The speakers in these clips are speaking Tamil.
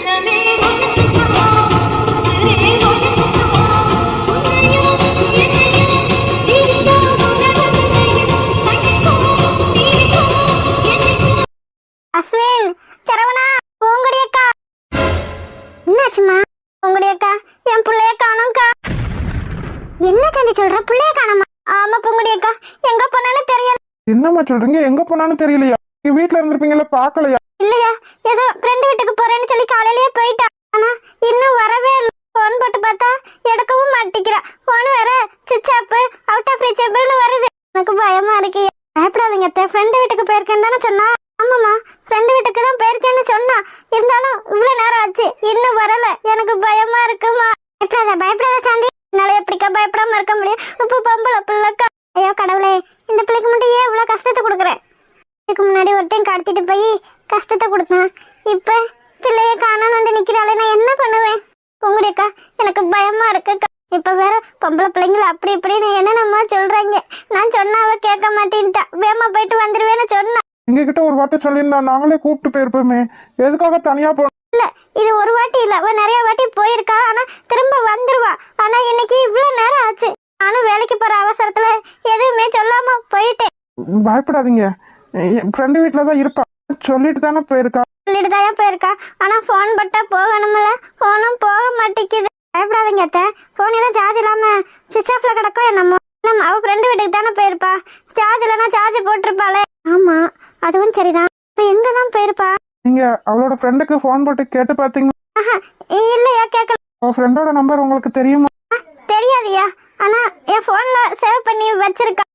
அஸ்வின், சரவணா, பூங்குடி அக்கா. என்னாச்சுமா? பூங்குடி அக்கா, என் பிள்ளைய காணோம்க்கா. என்ன தம்பி சொல்ற? பிள்ளைய காணோமா? ஆமா பூங்குடி அக்கா, எங்க போனான்னு தெரியல. என்னம்மா சொல்றீங்க? எங்க போனான்னு தெரியலையா? நீங்க வீட்டுல இருந்திருப்பீங்கல்ல, பாக்கலையா? இல்லையா, ஏதோ ஃப்ரெண்டு வீட்டுக்கு போறேன்னு சொல்லி காலையிலேயே போயிட்டா. ஆனா இன்னும் வரவே இல்லை. போன் போட்டு பார்த்தா எடுக்கவும் மாட்டேங்கிறா. போன் வேற சுவிட்ச் ஆஃப், அவுட் ஆஃப் ரீச்சபிள்னு வருது. எனக்கு பயமா இருக்கு. பயப்படாதீங்க அத்தை, ஃப்ரெண்டு வீட்டுக்கு போயிருக்கேன்னு தானே சொன்னா. ஆமாம்மா, ஃப்ரெண்டு வீட்டுக்கு தான் போயிருக்கேன்னு சொன்னா. இருந்தாலும் இவ்வளவு நேரம் ஆச்சு, இன்னும் வரல. எனக்கு பயமா இருக்குமா. பயப்படாத சாந்தி. என்னால எப்படிக்கா பயப்படாம இருக்க முடியும்? இப்போ பொம்பளை பிள்ளைக்கா. ஐயோ கடவுளே, இந்த பிள்ளைக்கு மட்டும் ஏன் இவ்வளவு கஷ்டத்தை கொடுக்குறேன்? இதுக்கு முன்னாடி ஒருத்தையும் கடத்திட்டு போய் கஷ்டத்தை கொடுத்தான். இப்ப பிள்ளைய காணோன்னு வந்து நிக்கிறாளே, நான் என்ன பண்ணுவேன்? உங்களுக்கா எனக்கு பயமா இருக்குக்கா. இப்ப வேற பொம்பளை பிள்ளைங்களை அப்படி இப்படின்னு என்னென்னமா சொல்றாங்க. நான் சொன்னா அவ கேட்க மாட்டேன்ட்டா. வேமா போயிட்டு வந்துருவேன்னு சொன்னா. எங்க கிட்ட ஒரு வார்த்தை சொல்லியிருந்தா நாங்களே கூப்பிட்டு போயிருப்போமே. எதுக்காக தனியா போ? இல்ல, இது ஒரு வாட்டி இல்ல, அவ நிறைய வாட்டி போயிருக்கா. ஆனா திரும்ப வந்துருவா. ஆனா இன்னைக்கு இவ்வளவு நேரம் ஆச்சு. நானும் வேலைக்கு போற அவசரத்துல எதுவுமே சொல்லாம போயிட்டேன். பயப்படாதீங்க, ஃப்ரெண்டு வீட்டுல தான் இருப்பா. சொல்லிட்டு தானே போயிருக்கா. சொல்லிட்டு தான் போயிருக்கா. ஆனா போன் பட்டா போகணும்ல, போனும் போக மாட்டேங்குது. பயப்படாதீங்க அத்தை, போன் ஏதோ சார்ஜ் இல்லாம சுவிட்ச் ஆஃப்ல கிடக்கும் என்னமோ. அவ ஃப்ரெண்டு வீட்டுக்கு தானே போயிருப்பா. சார்ஜ் இல்லைன்னா சார்ஜ் போட்டிருப்பாளே. ஆமா, அதுவும் சரிதான். இப்ப எங்கதான் போயிருப்பா? நீங்க அவளோட ஃப்ரெண்டுக்கு போன் போட்டு கேட்டு பாத்தீங்க? இல்லையா, கேட்கல. உங்க ஃப்ரெண்டோட நம்பர் உங்களுக்கு தெரியுமா? தெரியாதியா, ஆனா என் போன்ல சேவ் பண்ணி வச்சிருக்கா.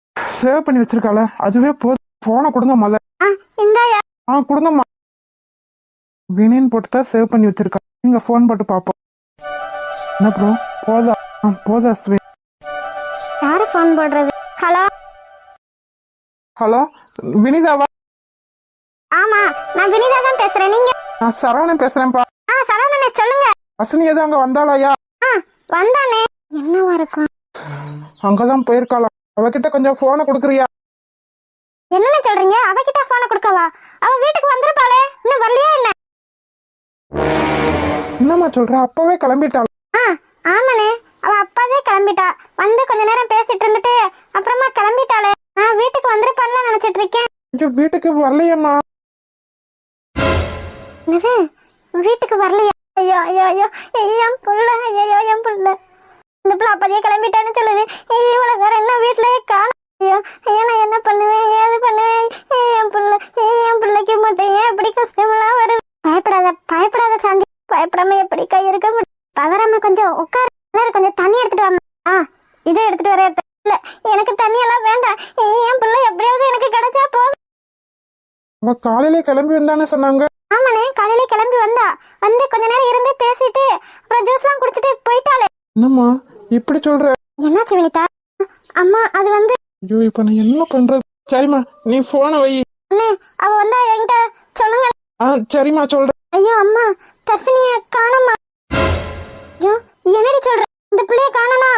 சேவ் பண்ணி வச்சிருக்காள, அதுவே போதும். போனை கொடுங்க முதல்ல. இந்தாயா. கொடுங்கம்மா. வினின்னு போட்டு தான் சேவ் பண்ணி வச்சிருக்கா. நீங்க போன் போட்டு பாப்போம். என்ன ப்ரோ, போதா? போதா ஸ்வீட். யாரு போன் போடுறது? ஹலோ ஹலோ, வினிதாவா? ஆமா, நான் வினிதா தான் பேசுறேன். நீங்க? நான் சரவணன் பேசுறேன்ப்பா. சரவணனே, சொல்லுங்க. அஸ்வினி ஏதோ அங்க வந்தாளாயா? வந்தானே. என்னவா இருக்கும்? அங்கதான் போயிருக்காளாம். அவகிட்ட கொஞ்சம் போனை கொடுக்குறியா? என்ன சொல்றீங்க? அவகிட்ட போனை கொடுக்கவா? அவ வீட்டுக்கு வந்திருப்பாளே, இன்னும் வரலையா என்ன? என்னம்மா சொல்ற? அப்பவே கிளம்பிட்டாள். ஆமாண்ணே, அவ அப்பாவே கிளம்பிட்டா. வந்து கொஞ்ச நேரம் பேசிட்டு இருந்துட்டு அப்புறமா கிளம்பிட்டாளே. நான் வீட்டுக்கு வந்திருப்பான்ல நினைச்சிட்டு இருக்கேன். வீட்டுக்கு வரலையம்மா. என்னது, வீட்டுக்கு வரலையா? ஐயோ ஐயோ ஐயோ, என் புள்ள, ஐயோ என் புள்ள. இந்த பிள்ளை அப்பதையே கிளம்பிட்டான்னு சொல்லுது. இவளை வேற என்ன வீட்டுலயே காணும். ஐயோ ஐயோ, நான் என்ன பண்ணுவேன், ஏது பண்ணுவேன்? என் பிள்ளைக்கு மட்டும் ஏன் இப்படி கஷ்டமெல்லாம் வருது? பயப்படாத சாந்தி. பயப்படாம எப்படிக்கா இருக்க முடியும்? பதறாம கொஞ்சம் உட்காரு. கொஞ்சம் தண்ணி எடுத்துட்டு வாங்க. இதை எடுத்துட்டு வர. இல்ல, எனக்கு தண்ணி எல்லாம் வேண்டாம். என் பிள்ளை எப்படியாவது எனக்கு கிடைச்சா போதும். அவ காலையிலே கிளம்பி வந்தானே சொன்னாங்க. ஆமாண்ணே, காலையிலே கிளம்பி வந்தா. வந்து கொஞ்ச நேரம் இருந்து பேசிட்டு அப்புறம் ஜூஸ் எல்லாம் குடிச்சிட்டு போயிட்டாளே. என்னம்மா இப்படி சொல்ற? என்னாச்சு வினிதா? அம்மா, அது வந்து. ஐயோ, இப்ப நான் என்ன பண்றது? சரிம்மா, நீ போனை வை. அண்ணே, அவ வந்தா என்கிட்ட சொல்லுங்க. சரிம்மா, சொல்றேன். ஐயோ அம்மா, தர்ஷினிய காணோமா? ஐயோ, என்னடி சொல்ற? இந்த பிள்ளைய காணோனா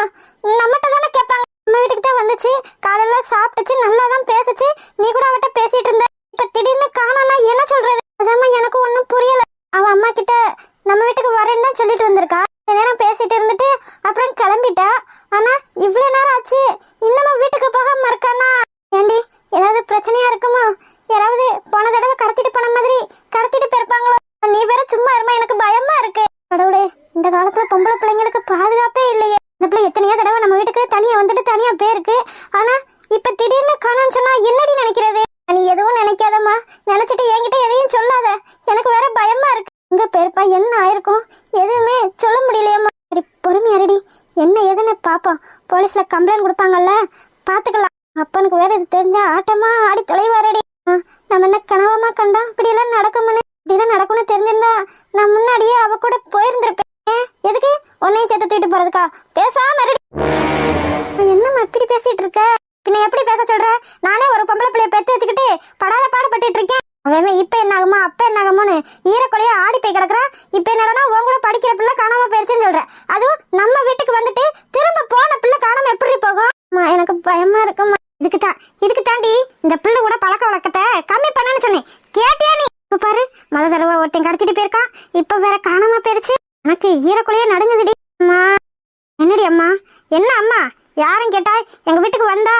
நம்மகிட்ட தானே கேட்பாங்க. நம்ம வீட்டுக்கு தான் வந்துச்சு. காலையில சாப்பிட்டுச்சு, நல்லா தான் பேசுச்சு. நீ கூட அவட்ட பேசிட்டு இருந்த. இப்ப திடீர்னு காணோனா என்ன சொல்றது? அதாம்மா எனக்கு ஒன்னும் புரியல. அவ அம்மா கிட்ட நம்ம வீட்டுக்கு வரேன்னு தான் சொல்லிட்டு வந்திருக்கா. நேரம் பேசிட்டு இருந்துட்டு அப்புறம் கிளம்பிட்டா. ஆனா இவ்வளவு நேரம் ஆச்சு, இன்னமும் வீட்டுக்கு போகாம இருக்கானா? ஏண்டி, ஏதாவது பிரச்சனையா இருக்குமா? யாராவது போன தடவை கடத்திட்டு போன மாதிரி கடத்திட்டு போயிருப்பாங்களோ? நீ வேற சும்மா இருமா, எனக்கு பயமா இருக்கு. கடவுளே, இந்த காலத்துல பொம்பளை பிள்ளைங்களுக்கு பாதுகாப்பே இல்லையே. இந்த பிள்ளை எத்தனையோ தடவை நம்ம வீட்டுக்கு தனியா வந்துட்டு தனியா போயிருக்கு. ஆனா இப்ப திடீர்னு காணோன்னு சொன்னா என்னடி நினைக்கிறது? நீ எதுவும் நினைக்காதம்மா. நினைச்சிட்டு என்கிட்ட எதையும் சொல்லாத. எனக்கு வேற பயமா இருக்கு. இங்க பேருப்பா என்ன ஆயிருக்கும்? எதுவுமே சொல்ல முடியலையம்மா. சரி, பொறுமையாரடி. என்ன ஏதுன்னு பாப்போம். போலீஸ்ல கம்ப்ளைண்ட் கொடுப்பாங்கல்ல, பாத்துக்கலாம். அப்பனுக்கு வேற இது தெரிஞ்சா ஆட்டமா ஆடி தொலைவாரடி. நம்ம என்ன கனவமா கண்டோம்? இப்படி எல்லாம் நடக்கும்னு. இப்படிலாம் நடக்கும்னு தெரிஞ்சிருந்தா நான் முன்னாடியே அவ கூட போயிருந்திருப்பேன். எதுக்கு உன்னையும் சேர்த்து தூக்கிட்டு போறதுக்கா? பேசாம என்னம்மா இப்படி பேசிட்டு இருக்க? பின்ன எப்படி பேச சொல்ற? நானே ஒரு பொம்பளை பிள்ளைய பெத்து வச்சுக்கிட்டு படாத பாடுபட்டு இருக்கேன். அவன் இப்ப என்ன ஆகுமா அப்ப என்ன ஆகுமோன்னு ஈரக்குலையா ஆடி போய் கிடக்குறான். இப்ப என்னடா உன் கூட படிக்கிற பிள்ளை காணாம போயிருச்சுன்னு சொல்ற. அதுவும் நம்ம வீட்டுக்கு வந்துட்டு திரும்ப போன பிள்ளை காணாம எப்படி போகும்? எனக்கு பயமா இருக்குமா. இதுக்கு தாண்டி இந்த பிள்ளை கூட பழக்க வழக்கத்தை கம்மி பண்ணு சொன்னேன். கேட்டியா நீ? பாரு, முத தடவை ஒருத்தன் கடத்திட்டு போயிருக்கான், இப்ப வேற காணாம போயிருச்சு. எனக்கு ஈரக்குலையே நடுங்குதுடி. அம்மா என்னடி அம்மா? என்ன அம்மா? யாரும் கேட்டா எங்க வீட்டுக்கு வந்தா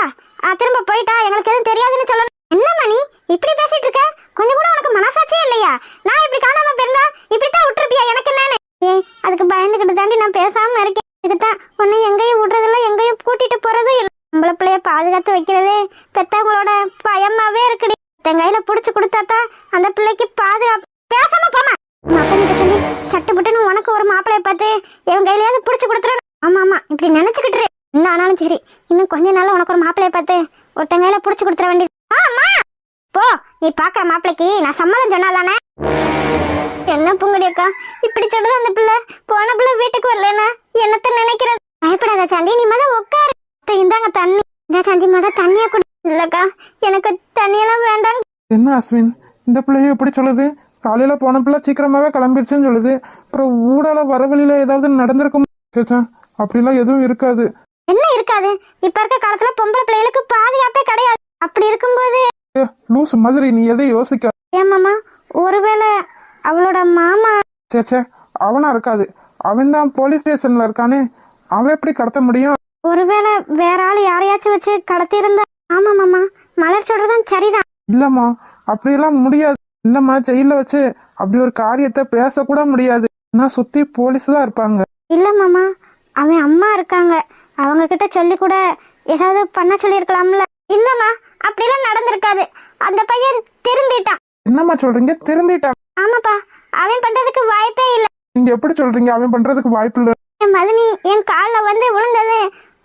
திரும்ப போயிட்டா, எங்களுக்கு எதுவும் தெரியாதுன்னு சொல்லணும். என்னம்மா நீ இப்படி பேசிட்டு இருக்க? கொஞ்சம் கூட உனக்கு மனசாட்சியே இல்லையா? நான் இப்படி காணாம போயிருந்தா இப்படித்தான் விட்டுருப்பியா? எனக்கு என்னன்னு அதுக்கு பயந்துகிட்டு தாண்டி நான் பேசாம இருக்கேன். இதுதான் உன்னை எங்கேயும் விடுறதில்ல, எங்கேயும் கூட்டிட்டு போறதும் இல்லை. நம்மள பிள்ளைய பாதுகாத்து வைக்கிறதே பெத்தவங்களோட பயமாவே இருக்குடி. தன் கையில புடிச்சு கொடுத்தாதான் அந்த பிள்ளைக்கு பாதுகாப்பு. பேசாம போமா அப்பன்கிட்ட சொல்லி சட்டுப்புட்டுன்னு உனக்கு ஒரு மாப்பிளைய பார்த்து என் கையிலயாவது புடிச்சு கொடுத்துறேன். ஆமா ஆமா இப்படி நினைச்சுக்கிட்டு என்ன ஆனாலும் சரி, இன்னும் கொஞ்ச நாள் உனக்கு ஒரு மாப்பிளைய பார்த்து ஒருத்தன் கையில புடிச்சு கொடுத்துற வேண்டியது. ஆமா போ, நீ பாக்குற மாப்பிளைக்கு நான் சம்மதம் சொன்னாதானே. என்ன பூங்கடி அக்கா இப்படி சொல்றது? அந்த பிள்ளை போன பிள்ளை வீட்டுக்கு வரலன்னா என்னத்த நினைக்கிறது? பயப்படாத சாந்தி, நீ மத உட்காரு. இந்தாங்க தண்ணி. இந்த சாந்தி மத தண்ணியா குடி. இல்லக்கா எனக்கு தண்ணியெல்லாம் வேண்டாம். என்ன அஸ்வின், இந்த பிள்ளையும் எப்படி சொல்லுது? காலையில போன பிள்ளை சீக்கிரமாவே கிளம்பிடுச்சுன்னு சொல்லுது. அப்புறம் ஊடால வர வழியில ஏதாவது நடந்திருக்கும். அப்படிலாம் எதுவும் இருக்காது. என்ன இருக்காது? இப்ப இருக்க காலத்துல பொம்பளை பிள்ளைகளுக்கு பாதுகாப்பே கிடையாது. அப்படி இருக்கும்போது லூஸ் மாதிரி நீ எதை யோசிக்க. ஏமாமா ஒருவேளை அவளோட மாமா? சேச்சே, அவனா இருக்காது. அவன் தான் போலீஸ் ஸ்டேஷன்ல இருக்கானே, அவன் எப்படி கடத்த முடியும்? ஒருவேளை வேற ஆள் யாரையாச்சும் வச்சு கடத்தி இருந்தா? ஆமா மாமா, மலர் சொல்றதும் சரிதான். இல்லம்மா, அப்படியெல்லாம் முடியாது. இல்லம்மா, ஜெயில வச்சு அப்படி ஒரு காரியத்தை பேசக்கூட முடியாது. நான் சுத்தி போலீஸ் தான் இருப்பாங்க. இல்ல மாமா, அவன் அம்மா இருக்காங்க, அவங்க கிட்ட சொல்லி கூட ஏதாவது பண்ண சொல்லி இருக்கலாம்ல. இல்லம்மா அப்படிலாம் நடந்திருக்காது. அந்த பையன் திருந்திட்டான். என்னம்மா சொல்றீங்க? திருந்திட்டான்? ஆமாப்பா, அவன் பண்றதுக்கு வாய்ப்பே இல்ல. நீங்க எப்படி சொல்றீங்க அவன் பண்றதுக்கு வாய்ப்பு இல்ல? என் மதனி என் காலில் வந்து விழுந்தது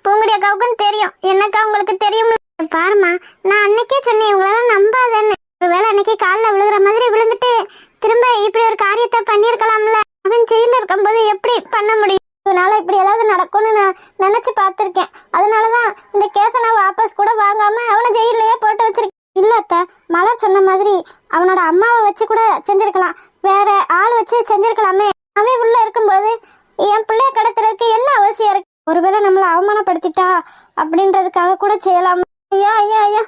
பூங்குடி அக்காவுக்கும் தெரியும், என்னக்கா உங்களுக்கு தெரியும். பாருமா, நான் அன்னைக்கே சொன்னேன் உங்களால நம்பாதேன்னு. ஒருவேளை அன்னைக்கு காலில் விழுகிற மாதிரி விழுந்துட்டு திரும்ப இப்படி ஒரு காரியத்தை பண்ணிருக்கலாம்ல. அவன் ஜெயில இருக்கும்போது எப்படி பண்ண முடியும்? இதனால இப்படி ஏதாவது நடக்கும்னு நான் நினைச்சு பார்த்திருக்கேன். அதனாலதான் இந்த கேஸை நான் வாபஸ் கூட வாங்காம அவனை ஜெயிலையே போட்டு வச்சிருக்கேன். இல்ல அத்தை, மலர் சொன்ன மாதிரி அவனோட அம்மாவை வச்சு கூட செஞ்சிருக்கலாம், வேற ஆள் வச்சு செஞ்சிருக்கலாமே. அவன் உள்ள இருக்கும்போது என் பிள்ளைய கடத்துறதுக்கு என்ன அவசியம் இருக்கு? ஒருவேளை நம்மளை அவமானப்படுத்திட்டா அப்படின்றதுக்காக கூட செய்யலாம். ஐயா ஐயா ஐயா,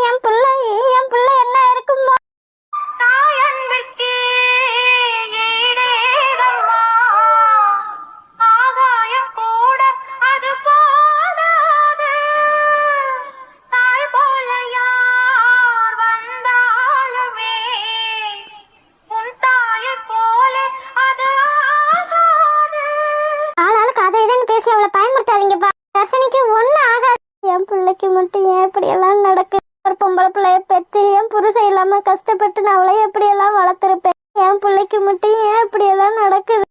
என் பிள்ளை என்ன இருக்குமோ? என் பிள்ளைக்கு மட்டும் ஏன் இப்படி எல்லாம் நடக்கு? ஒரு பொம்பளை பிள்ளைய பெத்து என் புருஷன் இல்லாம கஷ்டப்பட்டு நான் அவளை எப்படி எல்லாம் வளர்த்திருப்பேன். என் பிள்ளைக்கு மட்டும் ஏன் இப்படி எல்லாம் நடக்குது?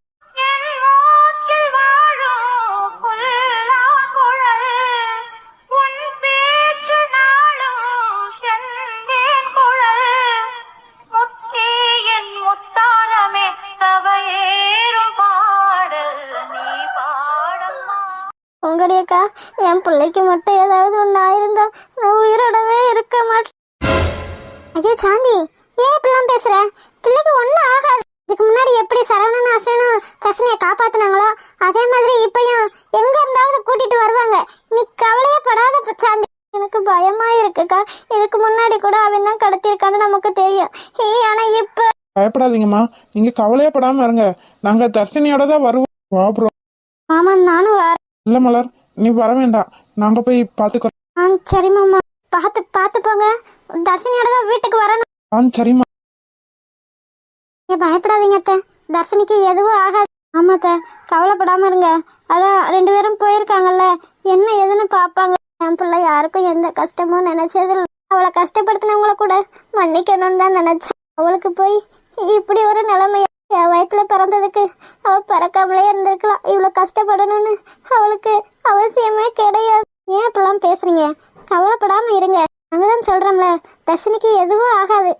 உங்கடியக்கா, என் பிள்ளைக்கு மட்டும் ஏதாவது ஒன்று ஆயிருந்தா நான் உயிரோடவே இருக்க மாட்டேன். ஐயோ சாந்தி, ஏன் இப்படிலாம் பேசுற? பிள்ளைக்கு ஒன்றும் ஆகாது. இதுக்கு முன்னாடி எப்படி சரவணன் அஸ்வினும் தர்ஷினியை காப்பாத்தினாங்களோ அதே மாதிரி இப்பயும் எங்க இருந்தாவது கூட்டிட்டு வருவாங்க. நீ கவலையே படாத சாந்தி. எனக்கு பயமா இருக்குக்கா. இதுக்கு முன்னாடி கூட அவன் தான் கடத்திருக்கான்னு நமக்கு தெரியும். ஆனா இப்ப பயப்படாதீங்கம்மா, நீங்க கவலையே படாம இருங்க. நாங்க தர்ஷினியோட தான் வருவோம். வா ப்ரோ. ஆமா, நானும் வரேன். இல்ல மலர், நீ வர வேண்டாம், நாங்க போய் பாத்துக்கிறோம். சரி மாமா, பார்த்து போங்க. தர்ஷினியோட தான் வீட்டுக்கு வரணும். சரிம்மா. பயப்படாதீங்க அத்தை, தர்ஷினிக்கு எதுவும் ஆகாது. ஆமா அத்தை, கவலைப்படாம இருங்க. அதான் 2 பேரும் போயிருக்காங்கல்ல, என்ன எதுன்னு பாப்பாங்க. என் பிள்ளை யாருக்கும் எந்த கஷ்டமும் நினைச்சது. அவளை கஷ்டப்படுத்தினவங்கள கூட மன்னிக்கணும்னு தான் நினைச்சேன். அவளுக்கு போய் இப்படி ஒரு நிலைமைய என் வயிற்றுல பிறந்ததுக்கு அவ பிறக்காமலே இருந்திருக்கலாம். இவ்வளவு கஷ்டப்படணும்னு அவளுக்கு அவசியமே கிடையாது. ஏன் இப்பெல்லாம் பேசுறீங்க? கவலைப்படாம இருங்க. நாங்கதான் சொல்றோம்ல, தர்ஷினிக்கு எதுவும் ஆகாது.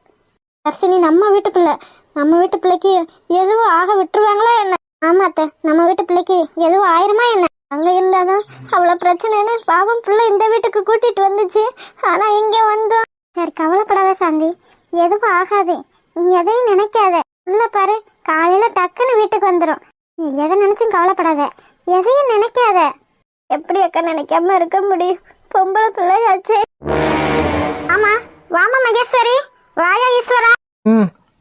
தர்ஷினி நம்ம வீட்டு பிள்ளை, நம்ம வீட்டு பிள்ளைக்கு எதுவும் ஆக விட்டுருவாங்களா என்ன? ஆமா அத்தை, நம்ம வீட்டு பிள்ளைக்கு எதுவும் ஆயிருமா என்ன? அங்க இருந்தாதான் அவ்வளவு பிரச்சனைன்னு பாவம் பிள்ளை இந்த வீட்டுக்கு கூட்டிட்டு வந்துச்சு. ஆனா இங்க வந்தோம். சரி கவலைப்படாத சாந்தி, எதுவும் ஆகாது. நீ எதையும் நினைக்காத. உள்ள பாரு, காலையில டக்குன்னு வீட்டுக்கு வந்துடும். நீ எதை நினைச்சும் கவலைப்படாத, எதையும் நினைக்காத. எப்படி அக்கா நினைக்காம இருக்க முடியும்? பொம்பளை பிள்ளையாச்சு. ஆமா வாமா மகேஸ்வரி, வாயா ஈஸ்வரா.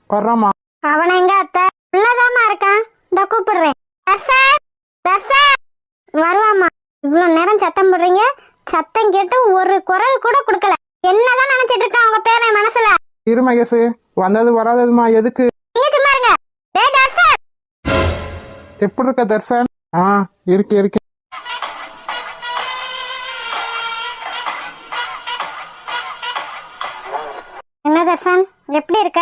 வர்றோமா. அவனை எங்க அத்தை உள்ளதாமா இருக்கான். இந்த கூப்பிடுறேன். தர்சன், தர்சன் வருவாமா. இவ்வளவு நேரம் சத்தம் போடுறீங்க, சத்தம் கேட்டு ஒரு குரல் கூட கொடுக்கல. என்னதான் நினைச்சிட்டு இருக்கான் உங்க பேரை மனசுல? இரு மகேஷ், வந்தது வராததுமா எதுக்கு? நீங்க சும்மா இருங்க. டேய் தர்சன், எப்படி இருக்க தர்சன்? இருக்கு. என்ன தர்சன் எப்படி இருக்க?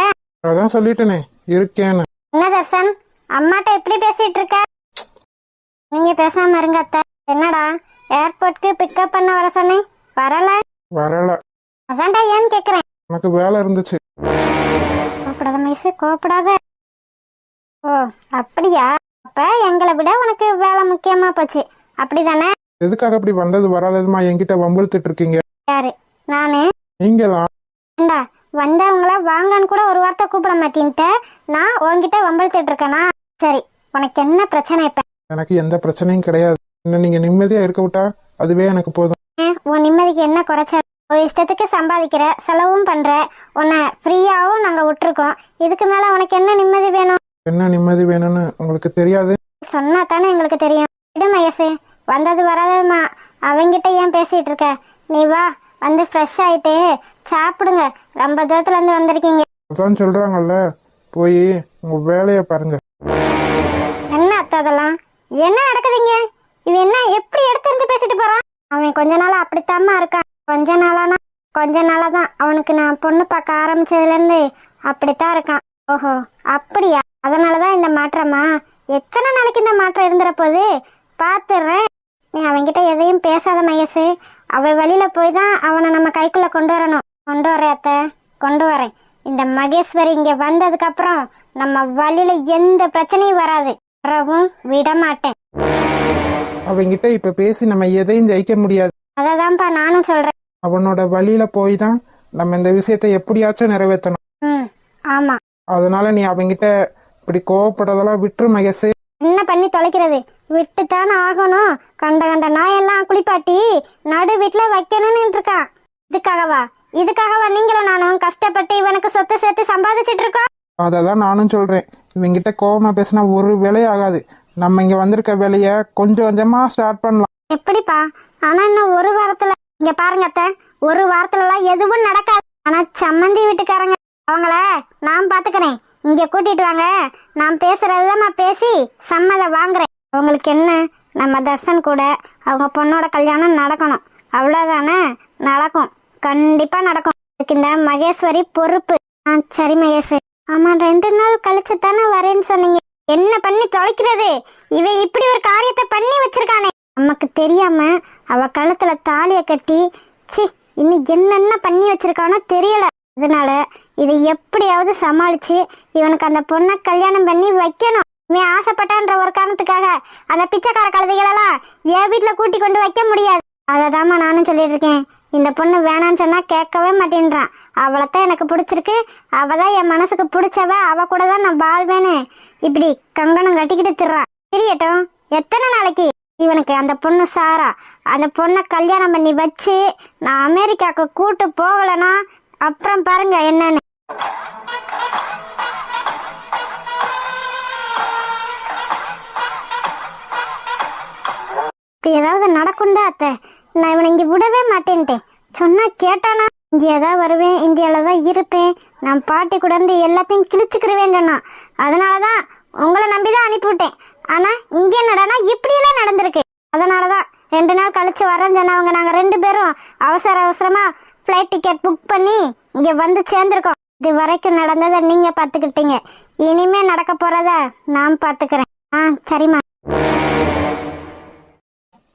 அதான் சொல்லிட்டேனே இருக்கேன்னு. என்ன தர்சன் அம்மாட்ட எப்படி பேசிட்டு இருக்க? நீங்க பேசாம இருங்க அத்தை. என்னடா ஏர்போர்ட்க்கு பிக்கப் பண்ண வர சொன்னேன், வரல. அதான்டா ஏன்னு கேக்குறேன். எனக்கு வேலை இருந்துச்சு. கோப்படாத மைசு, கோப்படாத. ஓ அப்படியா? அப்ப எங்களை விட உனக்கு வேலை முக்கியமா போச்சு, அப்படிதானே? எதுக்காக அப்படி வந்தது வராததுமா என்கிட்ட வம்பிழுத்துட்டு இருக்கீங்க? யாரு? நானு? நீங்கதான். ஏண்டா வந்தவங்கள வாங்கன்னு கூட ஒரு வார்த்தை கூப்பிட மாட்டேன்ட்ட, நான் உன்கிட்ட வம்பிழுத்துட்டு இருக்கேனா? சரி, உனக்கு என்ன பிரச்சனை இப்ப? எனக்கு எந்த பிரச்சனையும் கிடையாது. இன்னும் நீங்க நிம்மதியா இருக்க விட்டா அதுவே எனக்கு போதும். உன் நிம்மதிக்கு என்ன குறைச்ச? ஒரு இஷ்டத்துக்கு சம்பாதிக்கிற, செலவும் பண்ற, உன்னை ஃப்ரீயாவும் நாங்க விட்டுருக்கோம். இதுக்கு மேல உனக்கு என்ன நிம்மதி வேணும்? என்ன நிம்மதி வேணும்னு உங்களுக்கு தெரியாது? சொன்னா தானே எங்களுக்கு தெரியும். விடு மகேஷ், வந்தது வராததுமா அவங்கிட்ட ஏன் பேசிட்டு இருக்க? நீ வா, வந்து ஃப்ரெஷ் ஆயிட்டு சாப்பிடுங்க. ரொம்ப தூரத்துல இருந்து வந்திருக்கீங்க. அதான் சொல்றாங்கல்ல, போய் உங்க வேலையை பாருங்க. என்ன அத்தை அதெல்லாம்? என்ன நடக்குதுங்க? இவன் என்ன எப்படி எடுத்து பேசிட்டு போறான்? அவன் கொஞ்ச நாளா அப்படித்தாம்மா இருக்கான். கொஞ்ச நாளாதான் அவனுக்கு நான் பொண்ணு பார்க்க ஆரம்பிச்சதுல இருந்து அப்படித்தான் இருக்கான். ஓஹோ அப்படியா? அதனாலதான் இந்த மாற்றமா? எத்தனை நாளைக்கு இந்த மாற்றம் இருந்துற போது பாத்துறேன். நீ அவன்கிட்ட எதையும் பேசாத மகேஷ். அவ வெளியில போய் தான் அவனை நம்ம கைக்குள்ள கொண்டு வரணும். கொண்டு வரேன் அத்தை, கொண்டு வரேன். இந்த மகேஸ்வரி இங்க வந்ததுக்கு அப்புறம் நம்ம வழியில எந்த பிரச்சனையும் வராது. வரவும் விட மாட்டேன். அவங்கிட்ட இப்ப பேசி நம்ம எதையும் ஜெயிக்க முடியாது. அததான்ப்பா நானும் சொல்றேன். அவனோட வழியில போய் தான் நம்ம இந்த விஷயத்தை எப்படியாச்சும் நிறைவேற்றணும். ஆமா. அதனால நீ அவங்கிட்ட இப்படி கோவப்படுறதெல்லாம் விட்டுரு மகேஷ். என்ன பண்ணி தொலைக்கிறது? விட்டுத்தானே ஆகணும். கண்ட நாயெல்லாம் குளிப்பாட்டி நடு வீட்டுல வைக்கணும்னு இருக்கான். இதுக்காகவா நீங்களும் நானும் கஷ்டப்பட்டு இவனுக்கு சொத்து சேர்த்து சம்பாதிச்சிட்டு இருக்கோம்? அததான் நானும் சொல்றேன். இவங்கிட்ட கோவமா பேசினா ஒரு வேலையே ஆகாது. நம்ம இங்க வந்திருக்க வேலைய கொஞ்சம் கொஞ்சமா ஸ்டார்ட் பண்ணலாம். எப்படிப்பா? ஆனா இன்னும் ஒரு வாரத்துல, இங்க பாருங்க அத்தை, ஒரு வாரத்துல எல்லாம் எதுவும் நடக்காது. ஆனா சம்மந்தி வீட்டுக்காரங்க அவங்கள நான் பாத்துக்கிறேன். இங்க கூட்டிட்டு வாங்க, நான் பேசுறதுதான் நான் பேசி சம்மதம் வாங்குறேன். அவங்களுக்கு என்ன, நம்ம தர்சன் கூட அவங்க பொண்ணோட கல்யாணம் நடக்கணும், அவ்வளவுதானே? நடக்கும், கண்டிப்பா நடக்கும். இதுக்கு இந்த மகேஸ்வரி பொறுப்பு. சரி மகேஷ். ஆமா, 2 நாள் கழிச்சு தானே வரேன்னு சொன்னீங்க. என்ன பண்ணி தொலைக்கிறது? இவன் இப்படி ஒரு காரியத்தை பண்ணி வச்சிருக்கானே. நமக்கு தெரியாம அவ கழுத்துல தாலிய கட்டி இன்னும் என்னென்ன பண்ணி வச்சிருக்கானோ தெரியல. அதனால இதை எப்படியாவது சமாளிச்சு இவனுக்கு அந்த பொண்ணை கல்யாணம் பண்ணி வைக்கணும். இவன் ஆசைப்பட்டான்ற ஒரு காரணத்துக்காக அந்த பிச்சைக்கார கழுதைகளெல்லாம் என் வீட்டுல கூட்டி கொண்டு வைக்க முடியாது. அததாம்மா நானும் சொல்லிட்டு இருக்கேன். இந்த பொண்ணு வேணான்னு சொன்னா கேட்கவே மாட்டேன்றான். அவளைத்தான் எனக்கு பிடிச்சிருக்கு, அவதான் என் மனசுக்கு பிடிச்சவ, அவ கூட தான் நான் வாழ்வேன்னு இப்படி கங்கணம் கட்டிக்கிட்டு திர்றான். தெரியட்டும், எத்தனை நாளைக்கு இவனுக்கு அந்த பொண்ணு சாரா, அந்த பொண்ணை கல்யாணம் பண்ணி வச்சு நான் அமெரிக்காவுக்கு கூட்டு போகலனா அப்புறம் பாருங்க என்னன்னு. இப்படி ஏதாவது நடக்கும்டா அத்தை. நான் இவனை இங்க விடவே மாட்டேன்ட்டேன். சொன்னா கேட்டானா? இந்தியா தான் வருவேன், இந்தியாவில தான் இருப்பேன், நான் பாட்டி கூட இருந்து எல்லாத்தையும் கிழிச்சுக்கிருவேன் சொன்னான். அதனாலதான் உங்களை நம்பிதான் அனுப்பிவிட்டேன். ஆனா இங்க என்னடானா இப்படியெல்லாம் நடந்திருக்கு. அதனாலதான் 2 நாள் கழிச்சு வரேன்னு சொன்னவங்க நாங்க 2 பேரும் அவசரமா ஃப்ளைட் டிக்கெட் புக் பண்ணி இங்க வந்து சேர்ந்திருக்கோம். இது வரைக்கும் நடந்ததை நீங்க பாத்துக்கிட்டீங்க, இனிமே நடக்க போறத நான் பாத்துக்கிறேன். சரிம்மா.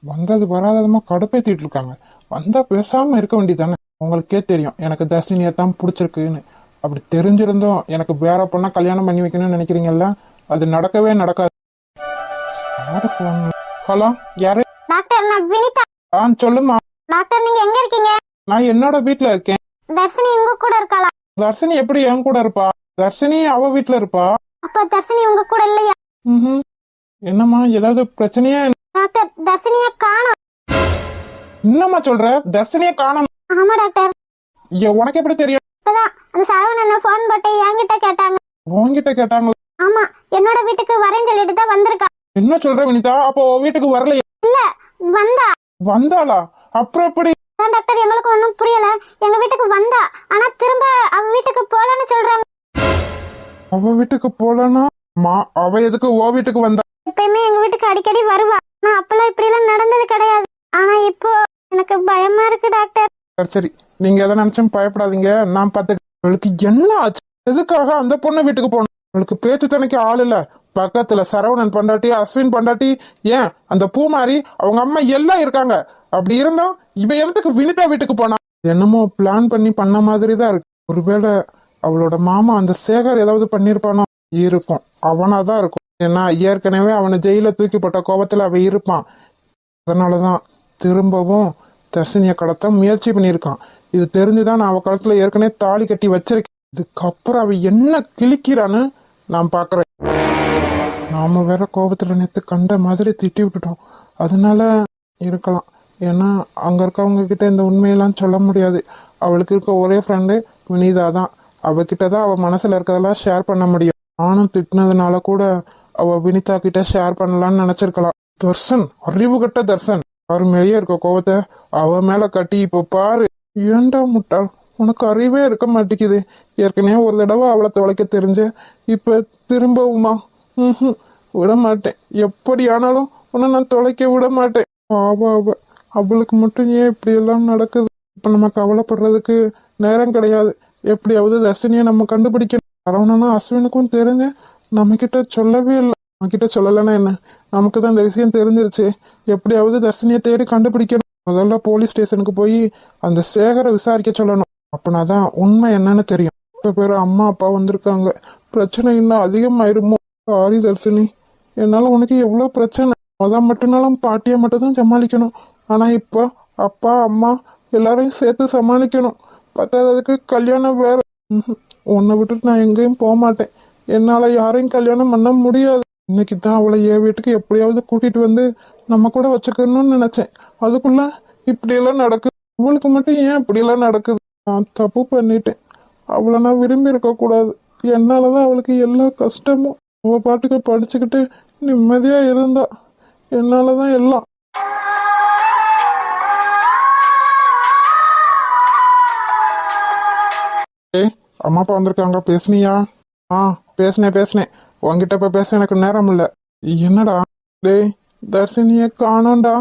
வந்தது வராததுமா கடுப்பேத்திட்டு இருக்காங்க. வந்தா பேசாம இருக்க வேண்டியதானே? உங்களுக்கே தெரியும் எனக்கு தர்ஷினியை தான் பிடிச்சிருக்குன்னு. அப்படி தெரிஞ்சிருந்தோம் எனக்கு வேற பொண்ணா கல்யாணம் பண்ணி வைக்கணும்னு நினைக்கிறீங்கல்ல, அது நடக்கவே நடக்காது. ஹலோ, யாரு? டாக்டர், நான் வினிதா. சொல்லுமா. டாக்டர், நீங்க எங்க இருக்கீங்க? நான் என்னோட வீட்டுல இருக்கேன். தர்ஷினி உங்க கூட இருக்காளா? தர்ஷினி எப்படி என் கூட இருப்பா? தர்ஷினி அவ வீட்டுல இருப்பா. அப்ப தர்ஷினி உங்க கூட இல்லையா? என்னம்மா, ஏதாவது பிரச்சனையா? டாக்டர், தர்ஷினிய காணோம். என்னம்மா சொல்ற? தர்ஷினிய காணோம்? ஆமா டாக்டர். உனக்கு எப்படி தெரியும்? இப்பதான் அந்த சரவணன் போன் போட்டு என்கிட்ட கேட்டாங்க. உன்கிட்ட கேட்டாங்களா? ஆமா, என்னோட வீட்டுக்கு வரேன்னு சொல்லிட்டு தான் வந்திருக்கா. என்ன சொல்ற வினிதா? அப்போ உன் வீட்டுக்கு வரலையா? இல்ல, வந்தா. வந்தாளா? அப்புறம் எப்படி? அதான் டாக்டர், எங்களுக்கு ஒன்றும் புரியல. எங்க வீட்டுக்கு வந்தா, ஆனா திரும்ப அவ வீட்டுக்கு போலன்னு சொல்றாங்க. அவ வீட்டுக்கு போலனா அவ எதுக்கு ஓ வீட்டுக்கு வந்தா? எப்பயுமே எங்க வீட்டுக்கு அடிக்கடி வருவா. ஆனா அப்பெல்லாம் இப்படி எல்லாம் நடந்தது கிடையாது. ஆனா இப்போ எனக்கு பயமா இருக்கு டாக்டர். சரி சரி, நீங்க எதை நினைச்சும் பயப்படாதீங்க, நான் பாத்துக்க. அவளுக்கு என்ன ஆச்சு? எதுக்காக அந்த பொண்ணு வீட்டுக்கு போகணும்? அவளுக்கு பேச்சு துணைக்கு ஆள் இல்ல. பக்கத்துல சரவணன் பண்டாட்டி, அஸ்வின் பண்டாட்டி, ஏன் அந்த பூமாரி, அவங்க அம்மா எல்லாம் இருக்காங்க. அப்படி இருந்தோம் இவ எதுக்கு வினிதா வீட்டுக்கு போனா? என்னமோ பிளான் பண்ணி பண்ண மாதிரி தான் இருக்கு. ஒருவேளை அவளோட மாமா அந்த சேகர் ஏதாவது பண்ணிருப்பானோ? இருக்கும், அவனாதான் இருக்கும். ஏன்னா ஏற்கனவே அவனை ஜெயில தூக்கி போட்ட கோபத்துல அவ இருப்பான். அதனாலதான் திரும்பவும் தர்ஷினிய கடத்த முயற்சி பண்ணியிருக்கான். இது தெரிஞ்சுதான் நான் அவ கழுத்துல ஏற்கனவே தாலி கட்டி வச்சிருக்கேன். இதுக்கப்புறம் அவ என்ன கிழிக்கிறான்னு நான் பாக்குறேன். நாம வேற கோபத்துல நேத்து கண்ட மாதிரி திட்டி விட்டுட்டோம். அதனால இருக்கலாம். ஏன்னா அங்க இருக்கவங்க கிட்ட இந்த உண்மையெல்லாம் சொல்ல முடியாது. அவளுக்கு இருக்க ஒரே ஃப்ரெண்டு வினிதா தான். அவகிட்டதான் அவ மனசுல இருக்கதெல்லாம் ஷேர் பண்ண முடியும். நானும் திட்டினதுனால கூட அவ வினிதா கிட்ட ஷேர் பண்ணலாம்னு நினைச்சிருக்கலாம். தர்ஷன், அறிவு கட்ட தர்ஷன், அவரு மேலேயே இருக்க கோவத்தை அவ மேல கட்டி இப்போ பாரு. ஏண்டா முட்டாள், உனக்கு அறிவே இருக்க மாட்டேங்குது. ஏற்கனவே ஒரு தடவை அவளை தொலைக்க தெரிஞ்ச, இப்ப திரும்பவுமா? விட மாட்டேன். எப்படி ஆனாலும் உன்னை நான் தொலைக்க விட மாட்டேன். அவளுக்கு மட்டும் ஏன் இப்படி எல்லாம் நடக்குது? இப்ப நம்ம கவலைப்படுறதுக்கு நேரம் கிடையாது. எப்படியாவது தர்ஷினியை நம்ம கண்டுபிடிக்கணும். சரவணனும் அஸ்வினுக்கும் தெரிஞ்ச நம்ம கிட்ட சொல்லவே இல்லை. நம்ம கிட்ட சொல்லலைன்னா என்ன, நமக்கு தான் இந்த விஷயம் தெரிஞ்சிருச்சு. எப்படியாவது தர்ஷினியை தேடி கண்டுபிடிக்கணும். முதல்ல போலீஸ் ஸ்டேஷனுக்கு போய் அந்த சேகரை விசாரிக்க சொல்லணும். அப்படின்னாதான் உண்மை என்னன்னு தெரியும். இப்ப பேர் அம்மா அப்பா வந்திருக்காங்க. பிரச்சனை இன்னும் அதிகமாயிருமோ? சாரி தர்ஷினி, என்னால உனக்கு எவ்வளவு பிரச்சனை. அதான் மட்டும்னாலும் பாட்டியை மட்டும் தான் சமாளிக்கணும். ஆனா இப்போ அப்பா அம்மா எல்லாரையும் சேர்த்து சமாளிக்கணும். பத்தாததுக்கு கல்யாணம் வேற. உன்னை விட்டுட்டு நான் எங்கேயும் போக மாட்டேன். என்னால யாரையும் கல்யாணம் பண்ண முடியாது. இன்னைக்கு தான் அவளை என் வீட்டுக்கு எப்படியாவது கூட்டிட்டு வந்து நம்ம கூட வச்சுக்கணும்னு நினைச்சேன். அதுக்குள்ள இப்படியெல்லாம் நடக்குது. அவளுக்கு மட்டும் ஏன் இப்படியெல்லாம் நடக்குது? நான் தப்பு பண்ணிட்டேன். அவளை நான் விரும்பி இருக்க கூடாது. என்னாலதான் அவளுக்கு எல்லா கஷ்டமும். அவ பாட்டுக்கு படிச்சுக்கிட்டு நிம்மதியா இருந்தா. என்னாலதான் எல்லாம். அம்மா அப்பா வந்திருக்காங்க. பேசுனியா? பேசினேன். உன்கிட்ட இப்ப பேச எனக்கு நேரம் இல்ல. என்னடா? டேய், தர்ஷினிய காணோண்டா.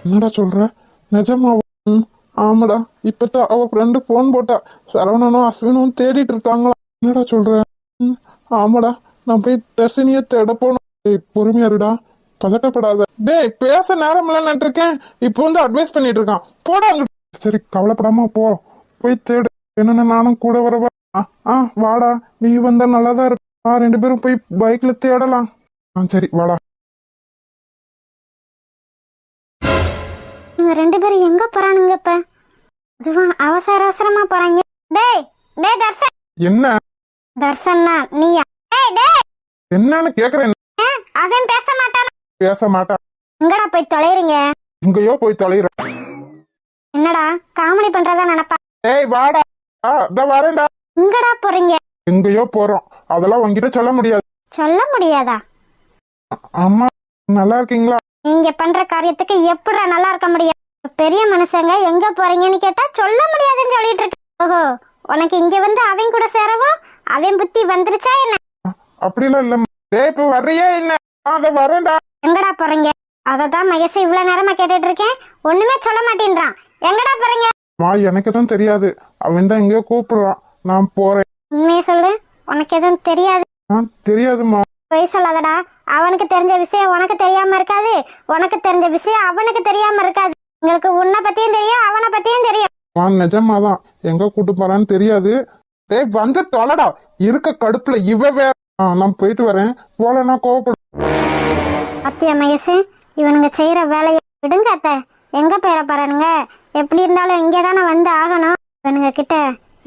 என்னடா சொல்ற? நிஜமாவா? ஆமாடா, இப்பதான் அவ ஃப்ரெண்டு போன் போட்டா. சரவணனும் அஸ்வினும் தேடிட்டு இருக்காங்களா? என்னடா சொல்ற? ஆமாடா, நான் போய் தர்ஷினிய தேட போனோம். டேய், பொறுமையா இருடா, பதட்டப்படாத. டேய், பேச நேரம் இல்லைன்னு இருக்கேன். இப்போ வந்து அட்வைஸ் பண்ணிட்டு இருக்கான். போடா. சரி, கவலைப்படாம போ, போய் தேடு. என்னன்னு நானும் கூட வரவா? வாடா, நீ வந்தா நல்லாதான் இருக்கும். 2 பேரும் போய் பைக்ல தேடலாம். சரி, வாடா. இவங்க 2 பேரும் எங்க போறானுங்க இப்ப? அதுவும் அவசரமா போறாங்க. டேய் தர்ஷன். என்ன? தர்ஷன்னா நீயா? டேய் என்னன்னு கேக்குறேன். அவன் பேச மாட்டான். எங்கடா போய் தொலைறீங்க? எங்கயோ போய் தொலைற. என்னடா காமெடி பண்றதா நினைப்பா? ஏய் வாடா. வரேன்டா. எங்கடா போறீங்க? எங்கயோ போறோம். அதெல்லாம் உன்கிட்ட சொல்ல முடியாது. சொல்ல முடியாதா? அம்மா, நல்லா இருக்கீங்களா? நீங்க பண்ற காரியத்துக்கு எப்படிடா நல்லா இருக்க முடியும்? பெரிய மனுஷங்க எங்க போறீங்கன்னு கேட்டா சொல்ல முடியாதுன்னு சொல்லிட்டு இருக்க. ஓஹோ, உனக்கு இங்க வந்து அவன் கூட சேரவும் அவன் புத்தி வந்துருச்சா என்ன? அப்படிலாம் இல்ல. டேய், இப்ப வர்றியா என்ன? வரேன்டா. எங்கடா போறீங்க? அததான் மகேஷ் இவ்வளவு நேரமா கேட்டுட்டு இருக்கேன். ஒண்ணுமே சொல்ல மாட்டேன்றான். எங்கடா போறீங்க? எனக்கு தான் தெரியாது. அவன் தான் எங்கேயோ கூப்பிடுறான். நான் போறேன். உண்மையை சொல்லு, உனக்கு எதுவும் தெரியாது? தெரியாதுமா. பொய் சொல்லாதடா. அவனுக்கு தெரிஞ்ச விஷயம் உனக்கு தெரியாம இருக்காது, உனக்கு தெரிஞ்ச விஷயம் அவனுக்கு தெரியாம இருக்காது. உங்களுக்கு உன்னை பத்தியும் தெரியும், அவனை பத்தியும் தெரியும். நிஜமாதான். எங்க கூட்டு போறான்னு தெரியாது. டேய், வந்து தொலைடா. இருக்க கடுப்புல இவ வேற. நான் போயிட்டு வரேன். போலன்னா கோவப்படும். அத்தியா மகேஷ், இவனுங்க செய்யற வேலையை விடுங்க அத்தை. எங்க போயிட போறானுங்க? எப்படி இருந்தாலும் இங்கதானே வந்து ஆகணும். இவனுங்க கிட்ட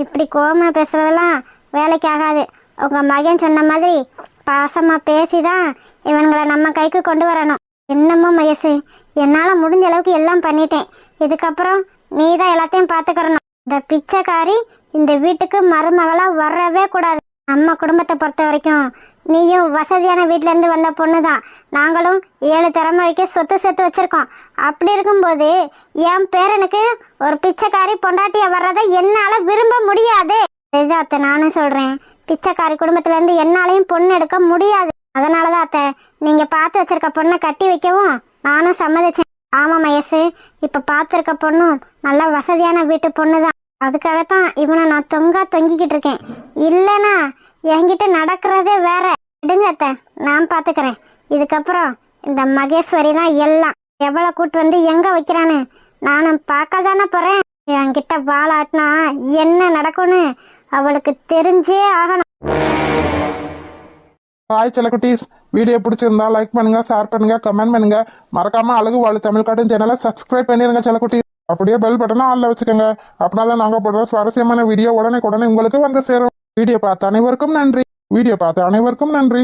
இப்படி கோவமா பேசுறதெல்லாம் வேலைக்கு ஆகாது. உங்க மகன் சொன்ன மாதிரி பாசமா பேசிதான் இவனுங்களை நம்ம கைக்கு கொண்டு வரணும். என்னமோ மகேஷ், என்னால முடிஞ்ச அளவுக்கு எல்லாம் பண்ணிட்டேன். இதுக்கப்புறம் நீ தான் எல்லாத்தையும் பாத்துக்கிறணும். இந்த பிச்சைக்காரி இந்த வீட்டுக்கு மருமகளா வரவே கூடாது. நம்ம குடும்பத்தை பொறுத்த வரைக்கும் நீயும் வசதியான வீட்ல இருந்து வந்த பொண்ணு தான். நாங்களும் 7 தலைமுறைக்கு சொத்து சேர்த்து வச்சிருக்கோம். அப்படி இருக்கும்போது என் பேரனுக்கு ஒரு பிச்சைக்காரி பொண்டாட்டிய வர்றதை என்னால விரும்ப முடியாது. இதுதான் அத்தை நானும் சொல்றேன். பிச்சைக்காரி குடும்பத்துல இருந்து என்னாலையும் பொண்ணு எடுக்க முடியாது. அதனாலதான் அத்தை நீங்க பார்த்து வச்சிருக்க பொண்ணை கட்டி வைக்கவும் நானும் சம்மதிச்சேன். ஆமா மகேஷ், இப்ப பார்த்துருக்க பொண்ணும் நல்ல வசதியான வீட்டு பொண்ணுதான். அதுக்காகத்தான் இவனை நான் தொங்கிக்கிட்டு இருக்கேன். இல்லைன்னா என்கிட்ட நடக்கிறதே வேற. விடுங்க அத்தை, நான் பாத்துக்கிறேன். இதுக்கப்புறம் இந்த மகேஸ்வரி தான் எல்லாம். எவ்வளவு கூட்டு வந்து எங்க வைக்கிறான்னு நானும் பார்க்க தானே போறேன். என்கிட்ட வாழாட்டினா என்ன நடக்கும்னு அவளுக்கு தெரிஞ்சே ஆகணும். ஹாய் செல்லக்குட்டீஸ், வீடியோ பிடிச்சிருந்தா லைக் பண்ணுங்க, ஷேர் பண்ணுங்க, கமெண்ட் பண்ணுங்க. மறக்காம அழகு வாழ் தமிழ் காட்டும் சேனலை சப்ஸ்கிரைப் பண்ணிருங்க செல்லக்குட்டீஸ். அப்படியே பெல் பட்டனை ஆன்ல வச்சுக்கோங்க. அப்படின்னா நாங்க போடுற சுவாரஸ்யமான வீடியோ உடனே உங்களுக்கு வந்து சேரும். வீடியோ பார்த்த அனைவருக்கும் நன்றி.